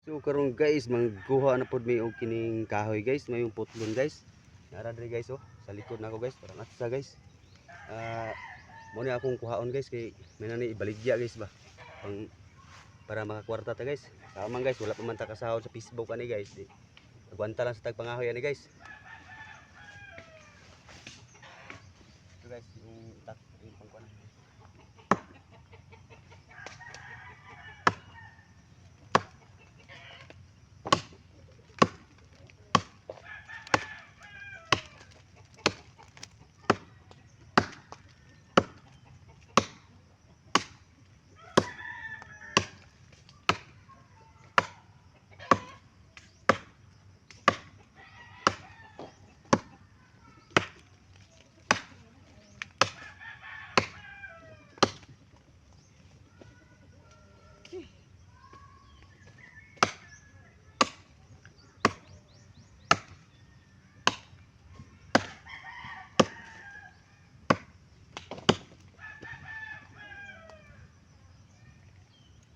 So karon guys, mangguha na pod mi og kining kahoy guys, may yung putlon guys. Nara diri guys oh, sa likod nako guys, parang atsa guys. Mo ni akong kuhaon guys kay may nani ibaligya guys ba. Pang para makakwarta ta guys. Tama guys, wala pa man ta kasahod sa Facebook ani guys. Di. Agwanta lang sa tagpangahoy ani guys. Ito guys, yung pangkuan.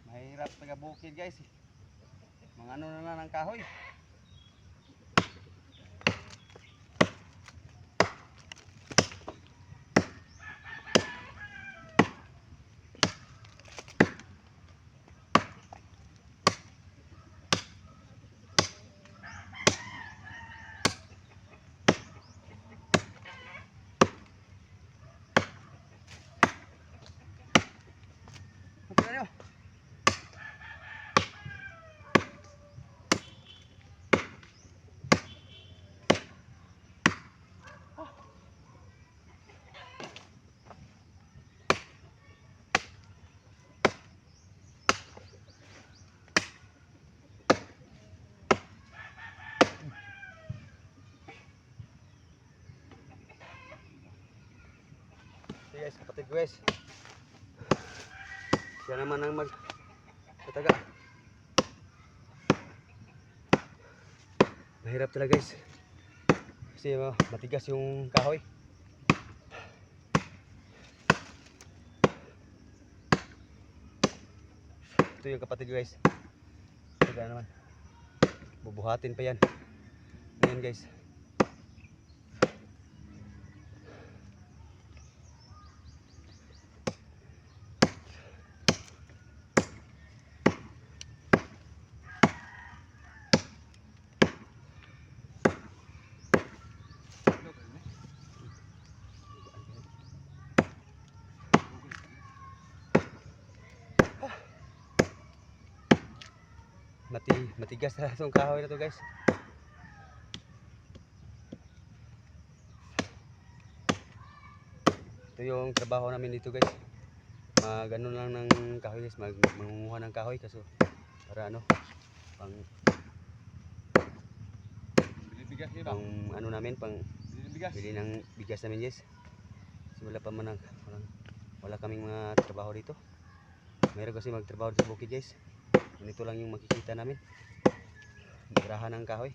Mahirap taga bukid guys. Mga ano na ng kahoy. Ano? Guys, kapatid guys. Siya naman ang magtataga. Mahirap talaga guys. Kasi matigas yung kahoy. Ito yung kapatid guys. Taga naman. Bubuhatin pa yan. Ayan guys. Matigas na itong kahoy na to guys. Ito yung trabaho namin dito guys. Ganun lang ng kahoy guys. Mangunguha ng kahoy kaso para ano pang ano namin pang bili ng bigas namin guys. Kasi wala pa man wala kaming mga trabaho dito. Mayroon kasi magtrabaho sa bukid guys. Ganito lang yung makikita namin. Garahan ng kahoy.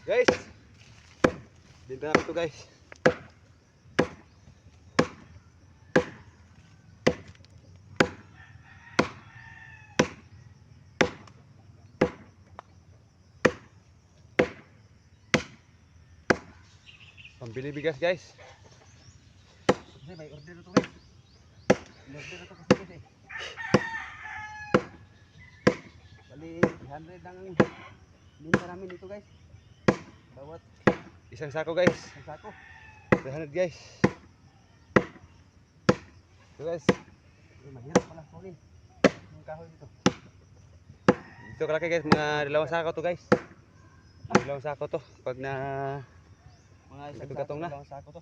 Guys, binta namin ito guys. Pambili bigas guys. Kasi may order ito guys. Order ito kasi guys eh. Bali 300 ang binta namin dito guys. Bawat isang sako guys. Isang sako 300 guys. Ito guys. Mahirap pala kunin yung kahoy dito. Dito kalaki guys, mga 2 sako to guys. 2 sako to pag na mga isang katong na. 2 sako to.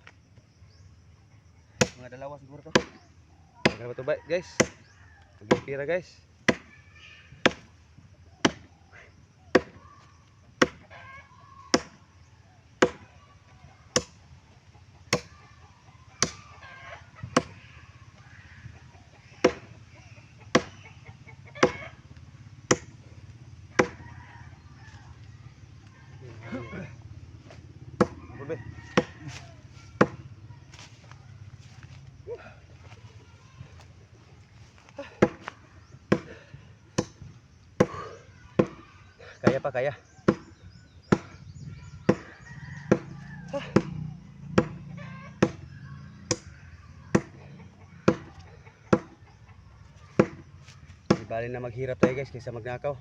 mga dalawa siguro to. Magkano ba to ba guys? Magpira guys. Bebe. Kaya pa kaya. Di bali na maghirap tayo guys kaysa magnakaw.